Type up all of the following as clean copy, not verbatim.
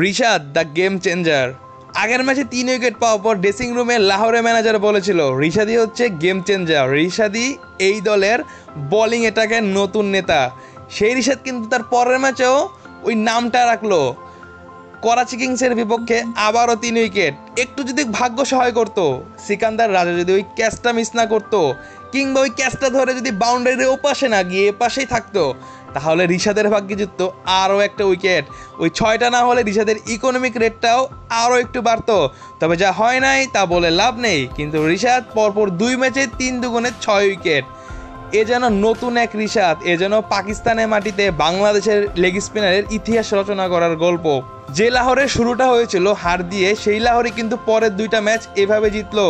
Rishad the game changer. আগের ম্যাচে 3 wicket পাওয়ার পর ড্রেসিং রুমে লাহোরের ম্যানেজার বলেছিল রিশাদই হচ্ছে গেম চেঞ্জার, রিশাদই এই দলের বোলিং অ্যাটাকের নতুন নেতা। সেই রিশাদ কিন্তু তার পরের ম্যাচেও ওই নামটা রাখলো। করাচি কিংসের বিপক্ষে আবারও 3 উইকেট। একটু যদি ভাগ্য সহায় করতো, সিকান্দার রাজা যদি ওই ক্যাচটা মিস না করতো, কিংবা ওই ক্যাচটা ধরে যদি বাউন্ডারির ওপাশে না গিয়ে এপাশেই থাকতো, তাহলে রিশাদের ভাগ্যে জিততো আরও একটা উইকেট। ওই 6টা না হলে রিশাদের ইকোনমিক রেটটাও আরও একটু বাড়তো। তবে যা হয় নাই তা বলে লাভ নেই। কিন্তু রিশাদ পরপর 2 ম্যাচে 3 দুগুণে 6 উইকেট। এ যেন নতুন এক রিশাদ, এ যেন পাকিস্তানের মাটিতে বাংলাদেশের লেগ স্পিনারের ইতিহাস রচনা করার গল্প। যে লাহোরের শুরুটা হয়েছিল হার দিয়ে, সেই লাহোরে কিন্তু পরের 2টা ম্যাচ এভাবে জিতলো।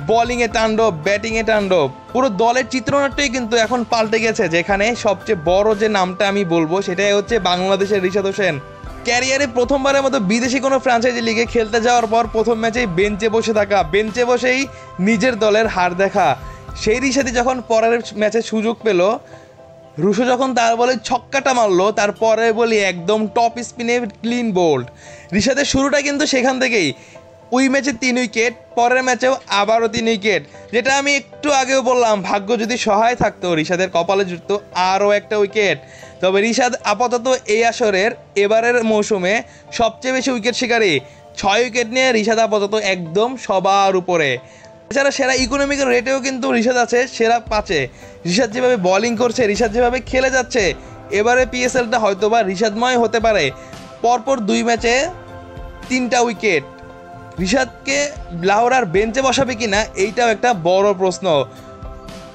বোলিংয়ে তাণ্ডব, ব্যাটিংয়ে তাণ্ডব, পুরো দলের চিত্রনাট্যই কিন্তু এখন পাল্টে গেছে। যেখানে সবচেয়ে বড় যে নামটা আমি বলবো সেটাই হচ্ছে বাংলাদেশের রিশাদ হোসেন। ক্যারিয়ারে প্রথমবারের মতো বিদেশি কোনো ফ্র্যাঞ্চাইজি লিগে খেলতে যাওয়ার পর প্রথম ম্যাচেই বেঞ্চে বসে থাকা, বেঞ্চে বসেই নিজের দলের হার দেখা। সেই রিশাদই যখন পরের ম্যাচে সুযোগ পেল, রুশো যখন তার বলে ছক্কাটা মারলো, তারপরে বলি একদম টপ স্পিনে ক্লিন বোল্ড। রিশাদের শুরুটা কিন্তু সেখান থেকেই। ওই ম্যাচে 3 উইকেট, পরের ম্যাচেও আবারও 3 উইকেট। যেটা আমি একটু আগেও বললাম, ভাগ্য যদি সহায় থাকতো রিশাদের কপালে জুটতো আরও একটা উইকেট। তবে রিশাদ আপাতত এই আসরের এবারের মৌসুমে সবচেয়ে বেশি উইকেট শিকারী। 6 উইকেট নিয়ে রিশাদ আপাতত একদম সবার উপরে। এছাড়া সেরা ইকোনমিক্যাল রেটেও কিন্তু রিশাদ আছে সেরা 5-এ। রিশাদ যেভাবে বোলিং করছে, রিশাদ যেভাবে খেলে যাচ্ছে, এবারে পিএসএলটা হয়তোবা রিশাদময় হতে পারে। পরপর 2 ম্যাচে 3টা উইকেট। রিশাদকে লাহোর আর বেঞ্চে বসাবে কিনা এইটাও একটা বড় প্রশ্ন।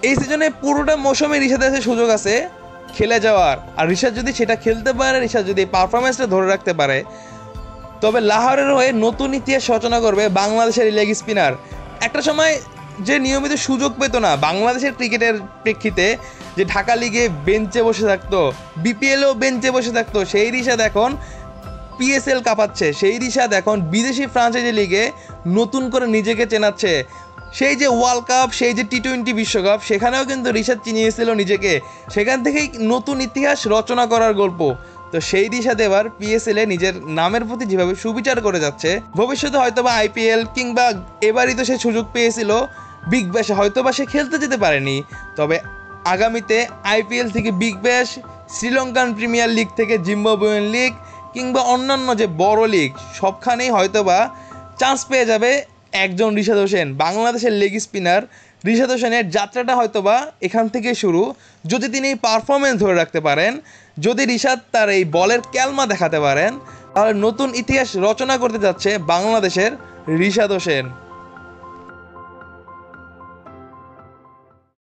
এই সিজনে পুরোটা মৌসুমে রিশাদের কাছে সুযোগ আছে খেলে যাওয়ার। আর রিশাদ যদি সেটা খেলতে পারে, রিশাদ যদি পারফরমেন্সটা ধরে রাখতে পারে, তবে লাহোরের হয়ে নতুন ইতিহাস রচনা করবে বাংলাদেশের লেগ স্পিনার। একটা সময় যে নিয়মিত সুযোগ পেত না বাংলাদেশের ক্রিকেটের প্রেক্ষিতে, যে ঢাকা লিগে বেঞ্চে বসে থাকতো, বিপিএলও বেঞ্চে বসে থাকতো, সেই রিশাদ এখন পিএসএল কাঁপাচ্ছে। সেই রিশাদ এখন বিদেশি ফ্রাঞ্চাইজি লিগে নতুন করে নিজেকে চেনাচ্ছে। সেই যে ওয়ার্ল্ড কাপ, সেই যে টি-20 বিশ্বকাপ, সেখানেও কিন্তু রিশাদ চিনিয়েছিল নিজেকে। সেখান থেকেই নতুন ইতিহাস রচনা করার গল্প। তো সেই রিশাদ এবার পিএসএলে নিজের নামের প্রতি যেভাবে সুবিচার করে যাচ্ছে, ভবিষ্যতে হয়তোবা আইপিএল কিংবা এবারই তো সে সুযোগ পেয়েছিল বিগ ব্যাশে, হয়তোবা সে খেলতে যেতে পারেনি। তবে আগামীতে আইপিএল থেকে Big Bash, Sri Lankan premier league থেকে জিম্বাবুয়েন লিগ কিংবা অন্যান্য যে বড় লিগ, সবখানেই হয়তোবা চান্স পেয়ে যাবে একজন রিশাদ হোসেন। বাংলাদেশের লেগ স্পিনার রিশাদ হোসেনের যাত্রাটা হয়তোবা এখান থেকে শুরু, যদি তিনি এই পারফরমেন্স ধরে রাখতে পারেন, যদি রিশাদ তার এই বলের ক্যালমা দেখাতে পারেন, তাহলে নতুন ইতিহাস রচনা করতে যাচ্ছে বাংলাদেশের রিশাদ হোসেন।